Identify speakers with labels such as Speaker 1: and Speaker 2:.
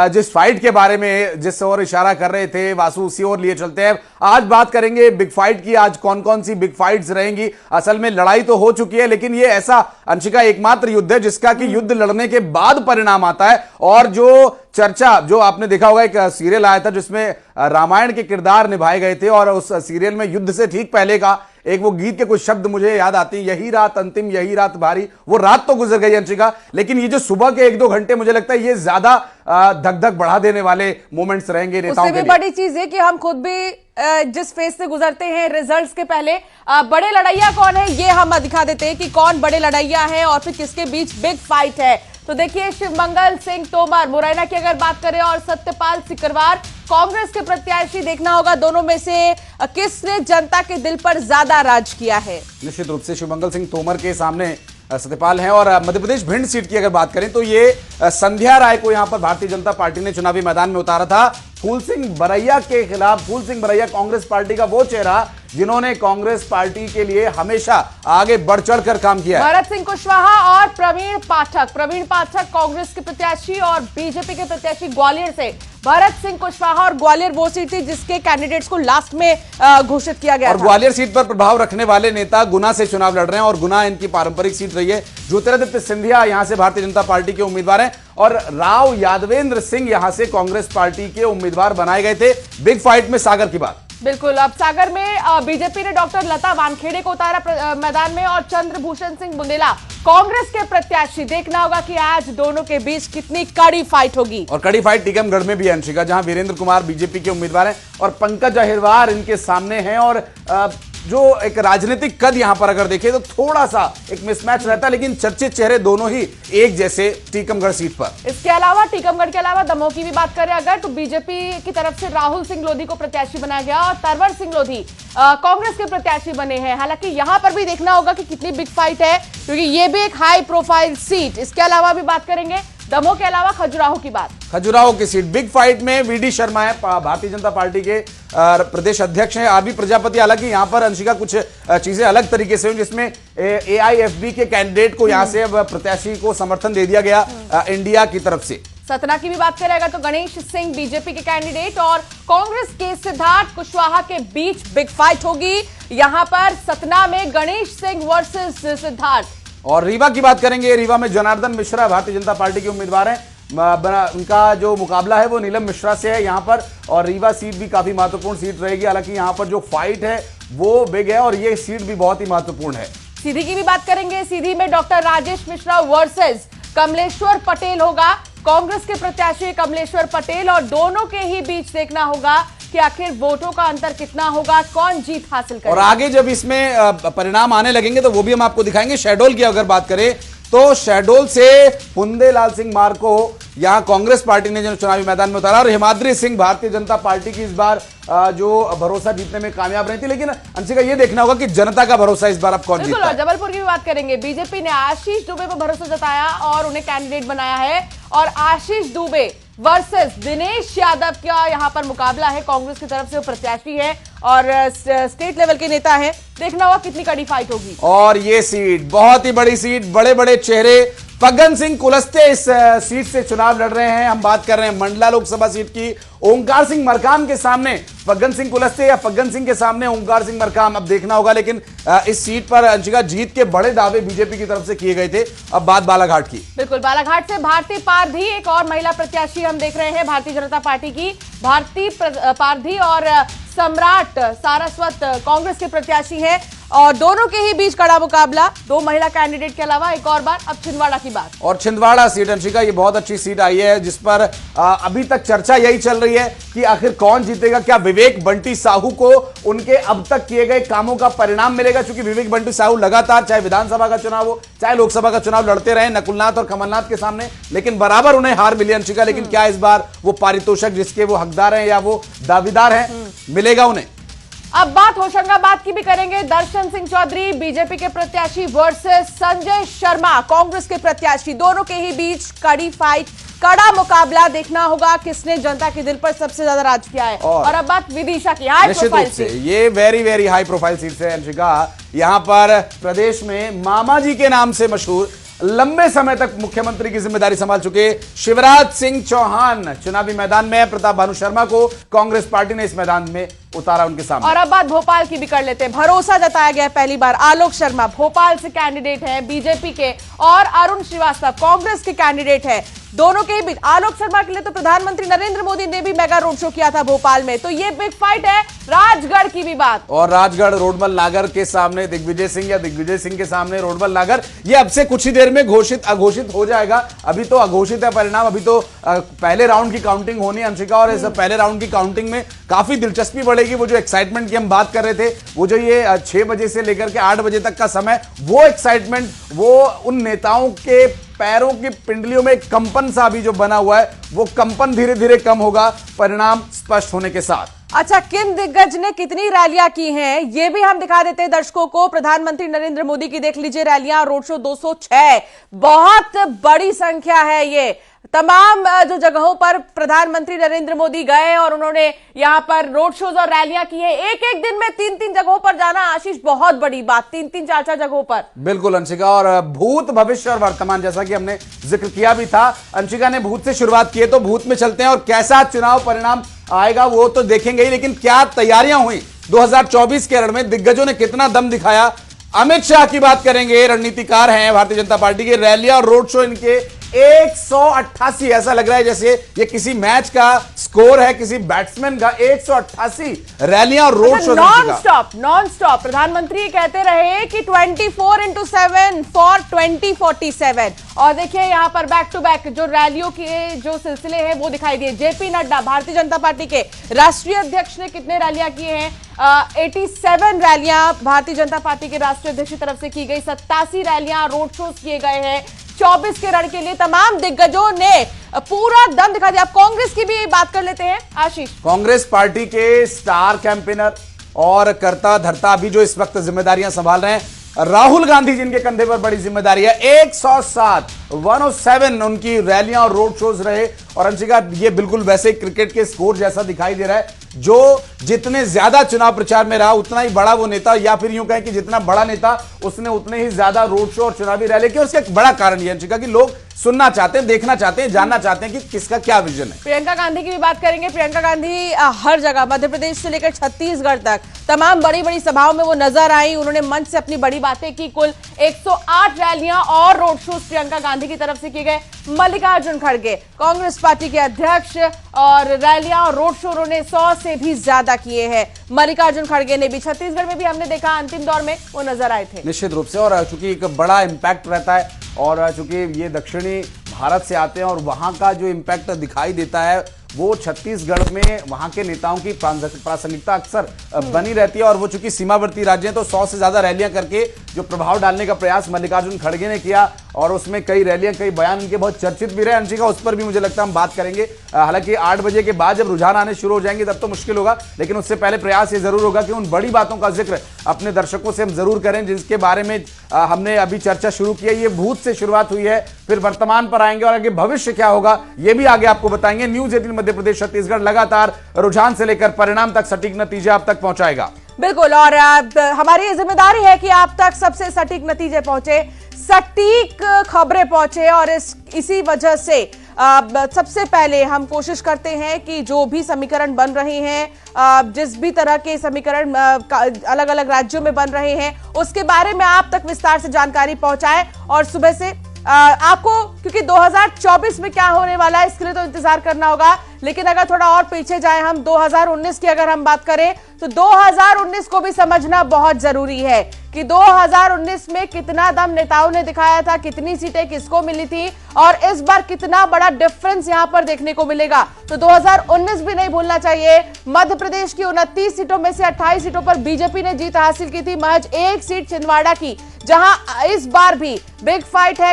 Speaker 1: जिस फाइट के बारे में जिस ओर इशारा कर रहे थे वासु, उसी ओर लिए चलते हैं। आज बात करेंगे बिग फाइट की। आज कौन कौन सी बिग फाइट्स रहेंगी। असल में लड़ाई तो हो चुकी है, लेकिन ये ऐसा अंशिका एकमात्र युद्ध है जिसका कि युद्ध लड़ने के बाद परिणाम आता है। और जो चर्चा, जो आपने देखा होगा, एक सीरियल आया था जिसमें रामायण के किरदार निभाए गए थे और उस सीरियल में युद्ध से ठीक पहले का एक वो गीत के कुछ शब्द मुझे याद आती है, यही रात अंतिम, यही रात भारी। वो रात तो गुजर गई अंशिका, लेकिन ये जो सुबह के 1-2 घंटे मुझे लगता है ये ज्यादा धक धक बढ़ा देने वाले मोमेंट्स रहेंगे नेताओं के लिए।
Speaker 2: बड़ी चीज है कि हम खुद भी जिस फेज से गुजरते हैं रिजल्ट्स के पहले, बड़े लड़ैया कौन है ये हम दिखा देते हैं कि कौन बड़े लड़ैया है और फिर किसके बीच बिग फाइट है। तो देखिए, शिवमंगल सिंह तोमर मुरैना की अगर बात करें और सत्यपाल सिकरवार कांग्रेस के प्रत्याशी, देखना होगा दोनों में से किसने जनता के दिल पर ज्यादा राज किया है।
Speaker 1: निश्चित रूप से शिवमंगल सिंह तोमर के सामने सत्यपाल हैं। और मध्य प्रदेश भिंड सीट की अगर बात करें तो ये संध्या राय को यहां पर भारतीय जनता पार्टी ने चुनावी मैदान में उतारा था फूल सिंह बरैया के खिलाफ। फूल सिंह बरैया कांग्रेस पार्टी का वो चेहरा जिन्होंने कांग्रेस पार्टी के लिए हमेशा आगे बढ़ चढ़ कर काम किया है।
Speaker 2: भरत सिंह कुशवाहा और प्रवीण पाठक कांग्रेस के प्रत्याशी और बीजेपी के प्रत्याशी ग्वालियर से। भरत सिंह कुशवाहा और ग्वालियर वो सीट थी जिसके कैंडिडेट्स को लास्ट में घोषित किया गया
Speaker 1: और था। ग्वालियर सीट पर प्रभाव रखने वाले नेता गुना से चुनाव लड़ रहे हैं और गुना इनकी पारंपरिक सीट रही है। ज्योतिरादित्य सिंधिया यहां से भारतीय जनता पार्टी के उम्मीदवार हैं और राव यादवेंद्र सिंह यहां से कांग्रेस पार्टी के उम्मीदवार बनाए गए थे। बिग फाइट में सागर की बात।
Speaker 2: बिल्कुल, अब सागर में बीजेपी ने डॉक्टर लता वानखेड़े को उतारा मैदान में और चंद्रभूषण सिंह बुंदेला कांग्रेस के प्रत्याशी। देखना होगा कि आज दोनों के बीच कितनी कड़ी फाइट होगी।
Speaker 1: और कड़ी फाइट टीकमगढ़ में भी है अंशिका, जहां वीरेंद्र कुमार बीजेपी के उम्मीदवार हैं और पंकज अहिरवार इनके सामने हैं। और जो एक राजनीतिक कद यहां पर अगर देखें तो थोड़ा सा एक मिसमैच रहता है, लेकिन चर्चित चेहरे दोनों ही एक जैसे टीकमगढ़ सीट पर।
Speaker 2: इसके अलावा टीकमगढ़ के अलावा दमोह की भी बात करें अगर, तो बीजेपी की तरफ से राहुल सिंह लोधी को प्रत्याशी बनाया गया और तरवर सिंह लोधी कांग्रेस के प्रत्याशी बने हैं। हालांकि यहां पर भी देखना होगा कि कितनी बिग फाइट है, क्योंकि ये भी एक हाई प्रोफाइल सीट। इसके अलावा भी बात करेंगे दमोह के अलावा खजुराहो की बात।
Speaker 1: खजुराहो की सीट बिग फाइट में वीडी शर्मा है, भारतीय जनता पार्टी के प्रदेश अध्यक्ष हैं। आरबी प्रजापति, हालांकि यहां पर अंशिका कुछ चीजें अलग तरीके से हुई, जिसमें एआईएफबी के कैंडिडेट को यहां से प्रत्याशी को समर्थन दे दिया गया इंडिया की तरफ से।
Speaker 2: सतना की भी बात करेगा तो गणेश सिंह बीजेपी के कैंडिडेट और कांग्रेस के सिद्धार्थ कुशवाहा के बीच बिग फाइट होगी। यहां पर सतना में गणेश सिंह वर्सेस सिद्धार्थ।
Speaker 1: और रीवा की बात करेंगे, रीवा में जनार्दन मिश्रा भारतीय जनता पार्टी के उम्मीदवार हैं। उनका जो मुकाबला है वो नीलम मिश्रा से है यहां पर। और रीवा सीट भी काफी महत्वपूर्ण सीट रहेगी, हालांकि यहां पर जो फाइट है वो बिग है और ये सीट भी बहुत ही महत्वपूर्ण है।
Speaker 2: सीधी की भी बात करेंगे, सीधी में डॉक्टर राजेश मिश्रा वर्सेस कमलेश्वर पटेल होगा। कांग्रेस के प्रत्याशी कमलेश्वर पटेल और दोनों के ही बीच देखना होगा कि आखिर वोटों का अंतर कितना होगा, कौन जीत हासिल करेगा।
Speaker 1: और आगे जब इसमें परिणाम आने लगेंगे तो वो भी हम आपको दिखाएंगे। शहडोल की अगर बात करें तो शहडोल से पुंदेलाल सिंह मार को यहां कांग्रेस पार्टी ने जो चुनावी मैदान में उतारा और हिमाद्री सिंह भारतीय जनता पार्टी की इस बार जो भरोसा जीतने में कामयाब रही थी। लेकिन अंशिका ये देखना होगा कि जनता का भरोसा इस बार अब कौन जीतता है।
Speaker 2: जबलपुर की भी बात करेंगे, बीजेपी ने आशीष दुबे पर भरोसा जताया और उन्हें कैंडिडेट बनाया है और आशीष दुबे वर्सेस दिनेश यादव का यहां पर मुकाबला है। कांग्रेस की तरफ से वो प्रत्याशी है और स्टेट लेवल के नेता है। देखना होगा कितनी कड़ी फाइट होगी।
Speaker 1: और ये सीट बहुत ही बड़ी सीट, बड़े बड़े चेहरे। फग्गन सिंह कुलस्ते इस सीट से चुनाव लड़ रहे हैं। हम बात कर रहे हैं मंडला लोकसभा सीट की। ओंकार सिंह मरकाम के सामने फग्गन सिंह कुलस्ते या फग्गन सिंह के सामने ओंकार सिंह मरकाम। अब देखना होगा, लेकिन इस सीट पर अंशिका जीत के बड़े दावे बीजेपी की तरफ से किए गए थे। अब बात बालाघाट की।
Speaker 2: बिल्कुल, बालाघाट से भारती पारधी एक और महिला प्रत्याशी हम देख रहे हैं भारतीय जनता पार्टी की। भारती पारधी और सम्राट सारस्वत कांग्रेस के प्रत्याशी हैं और दोनों के ही बीच कड़ा मुकाबला, दो महिला कैंडिडेट के अलावा। एक और बार अब छिंदवाड़ा की बात।
Speaker 1: और छिंदवाड़ा सीट अंशिका, ये बहुत अच्छी सीट आई है जिस पर अभी तक चर्चा यही चल रही है कि आखिर कौन जीतेगा। क्या विवेक बंटी साहू को उनके अब तक किए गए कामों का परिणाम मिलेगा? क्योंकि विवेक बंटी साहू लगातार चाहे विधानसभा का चुनाव हो चाहे लोकसभा का चुनाव लड़ते रहे नकुलनाथ और कमलनाथ के सामने, लेकिन बराबर उन्हें हार मिली अंशिका। लेकिन क्या इस बार वो पारितोषिक जिसके वो हकदार हैं या वो दावेदार हैं मिलेगा उन्हें?
Speaker 2: अब बात होशंगाबाद की भी करेंगे। दर्शन सिंह चौधरी बीजेपी के प्रत्याशी वर्सेस संजय शर्मा कांग्रेस के प्रत्याशी। दोनों के ही बीच कड़ी फाइट, कड़ा मुकाबला। देखना होगा किसने जनता के दिल पर सबसे ज्यादा राज किया है। और अब बात विदिशा की, हाई प्रोफाइल सीट।
Speaker 1: ये very very high profile seat है अंशिका। यहां पर प्रदेश में मामा जी के नाम से मशहूर लंबे समय तक मुख्यमंत्री की जिम्मेदारी संभाल चुके शिवराज सिंह चौहान चुनावी मैदान में है। प्रताप भानु शर्मा को कांग्रेस पार्टी ने इस मैदान में उतारा उनके सामने।
Speaker 2: और अब बात भोपाल की भी कर लेते हैं। भरोसा जताया गया पहली बार। आलोक शर्मा भोपाल से कैंडिडेट हैं बीजेपी के, और अरुण श्रीवास्तव कांग्रेस के कैंडिडेट हैं। दोनों के बीच आलोक शर्मा के लिए तो प्रधानमंत्री नरेंद्र मोदी ने भी मेगा रोड शो किया था भोपाल में, तो ये बिग फाइट है। राजगढ़ की भी बात,
Speaker 1: और राजगढ़ रोडमल नागर के सामने दिग्विजय सिंह या दिग्विजय सिंह के सामने रोडमल नागर, ये अब से कुछ ही देर में घोषित अघोषित हो जाएगा। अभी तो अघोषित है परिणाम, अभी तो पहले राउंड की काउंटिंग होनी है अंशिका, और इस पहले राउंड की काउंटिंग में काफी दिलचस्पी बढ़ेगी। वो जो एक्साइटमेंट की हम बात कर रहे थे, वो जो ये 6 बजे से लेकर के 8 बजे तक का समय, वो एक्साइटमेंट, वो उन नेताओं के पैरों की पिंडलियों में एक कंपन सा भी जो बना हुआ है, वो कंपन धीरे धीरे कम होगा परिणाम स्पष्ट होने के साथ।
Speaker 2: अच्छा, किन दिग्गज ने कितनी रैलियां की हैं ये भी हम दिखा देते हैं दर्शकों को। प्रधानमंत्री नरेंद्र मोदी की देख लीजिए रैलियां, रोड शो 206, बहुत बड़ी संख्या है ये। तमाम जो जगहों पर प्रधानमंत्री नरेंद्र मोदी गए और उन्होंने यहां पर रोड शोज और रैलियां की है। एक एक दिन में 3-3 जगहों पर जाना आशीष बहुत बड़ी बात, 3-3 4-4 जगहों पर।
Speaker 1: बिल्कुल अंशिका, और भूत भविष्य और वर्तमान जैसा कि हमने जिक्र किया भी था। अंशिका ने भूत से शुरुआत की है, तो भूत में चलते हैं और कैसा चुनाव परिणाम आएगा वो तो देखेंगे ही, लेकिन क्या तैयारियां हुई 2024 के रण में, दिग्गजों ने कितना दम दिखाया। अमित शाह की बात करेंगे, रणनीतिकार हैं भारतीय जनता पार्टी के। रैलियां और रोड शो इनके 188, ऐसा लग रहा है जैसे ये किसी मैच का स्कोर है, किसी बैट्समैन का। 188 रैलियां और रोड शो
Speaker 2: नॉन स्टॉप। प्रधानमंत्री कहते रहे कि 24/7 फॉर 2047। और देखिए यहां पर बैक टू बैक जो रैलियों के जो सिलसिले हैं वो दिखाई दिए। जेपी नड्डा भारतीय जनता पार्टी के राष्ट्रीय अध्यक्ष ने कितने रैलियां की हैं? 87 रैलियां भारतीय जनता पार्टी के राष्ट्रीय अध्यक्ष की तरफ से की गई। 87 रैलियां रोड शोज किए गए हैं। 24 के रण के लिए तमाम दिग्गजों ने पूरा दम दिखा दिया। कांग्रेस की भी बात कर लेते हैं आशीष।
Speaker 1: कांग्रेस पार्टी के स्टार कैंपेनर और करता धरता भी जो इस वक्त जिम्मेदारियां संभाल रहे हैं, राहुल गांधी जिनके कंधे पर बड़ी जिम्मेदारी है। 107 उनकी रैलियां और रोड शोज रहे। और अंशिका, ये बिल्कुल वैसे क्रिकेट के स्कोर जैसा दिखाई दे रहा है, जो जितने ज्यादा चुनाव प्रचार में रहा उतना ही बड़ा वो नेता, या फिर यूं कहें कि जितना बड़ा नेता उसने उतने ही ज्यादा रोड शो और चुनावी रैली की। और इसका एक बड़ा कारण यह अंशिका कि लोग सुनना चाहते हैं, देखना चाहते हैं, जानना चाहते हैं कि किसका क्या विजन है।
Speaker 2: प्रियंका गांधी की भी बात करेंगे। प्रियंका गांधी हर जगह मध्य प्रदेश से लेकर छत्तीसगढ़ तक तमाम बड़ी बड़ी सभाओं में वो नजर आई। उन्होंने मंच से अपनी बड़ी बातें की। कुल 108 रैलियां और रोड शोज प्रियंका गांधी की तरफ से किए गए। मल्लिकार्जुन खड़गे कांग्रेस पार्टी के अध्यक्ष, और रैलियां और रोड शो उन्होंने 100 से भी ज्यादा किए हैं। मल्लिकार्जुन खड़गे ने भी छत्तीसगढ़ में भी हमने देखा अंतिम दौर में वो नजर आए थे।
Speaker 1: निश्चित रूप से, और चूंकि एक बड़ा इंपैक्ट रहता है, और चूंकि ये दक्षिणी भारत से आते हैं और वहां का जो इंपैक्ट दिखाई देता है वो छत्तीसगढ़ में वहां के नेताओं की प्रासंगिकता अक्सर बनी रहती है। और वो चूंकि सीमावर्ती राज्य हैं, तो 100 से ज्यादा रैलियां करके जो प्रभाव डालने का प्रयास मल्लिकार्जुन खड़गे ने किया, और उसमें कई रैलियां, कई बयान उनके बहुत चर्चित भी रहे। अंशिका, उस पर भी मुझे लगता है हम बात करेंगे। हालांकि 8 बजे के बाद जब रुझान आने शुरू हो जाएंगे तब तो मुश्किल होगा, लेकिन उससे पहले प्रयास ये जरूर होगा कि उन बड़ी बातों का जिक्र अपने दर्शकों से हम जरूर करें, जिसके बारे में हमने अभी चर्चा शुरू की है। ये भूत से शुरुआत हुई है, फिर वर्तमान पर आएंगे, और आगे भविष्य क्या होगा ये भी आगे आपको बताएंगे। न्यूज 18 मध्य प्रदेश छत्तीसगढ़ लगातार रुझान से लेकर परिणाम तक सटीक नतीजे आप तक पहुंचाएगा।
Speaker 2: बिल्कुल, और हमारी ये जिम्मेदारी है कि आप तक सबसे सटीक नतीजे पहुंचे, सटीक खबरें पहुंचे। और इसी वजह से सबसे पहले हम कोशिश करते हैं कि जो भी समीकरण बन रहे हैं, जिस भी तरह के समीकरण अलग अलग राज्यों में बन रहे हैं, उसके बारे में आप तक विस्तार से जानकारी पहुंचाएं। और सुबह से आपको, क्योंकि 2024 में क्या होने वाला है इसके लिए तो इंतजार करना होगा, लेकिन अगर थोड़ा और पीछे जाए हम 2019 की अगर हम बात करें, तो 2019 को भी समझना बहुत जरूरी है कि 2019 में कितना दम नेताओं ने दिखाया था, कितनी सीटें किसको मिली थी, और इस बार कितना बड़ा डिफरेंस यहां पर देखने को मिलेगा। तो 2019 भी नहीं भूलना चाहिए। मध्य प्रदेश की 29 सीटों में से 28 सीटों पर बीजेपी ने जीत हासिल की थी, महज 1 सीट छिंदवाड़ा की, जहां इस बार भी बिग फाइट है।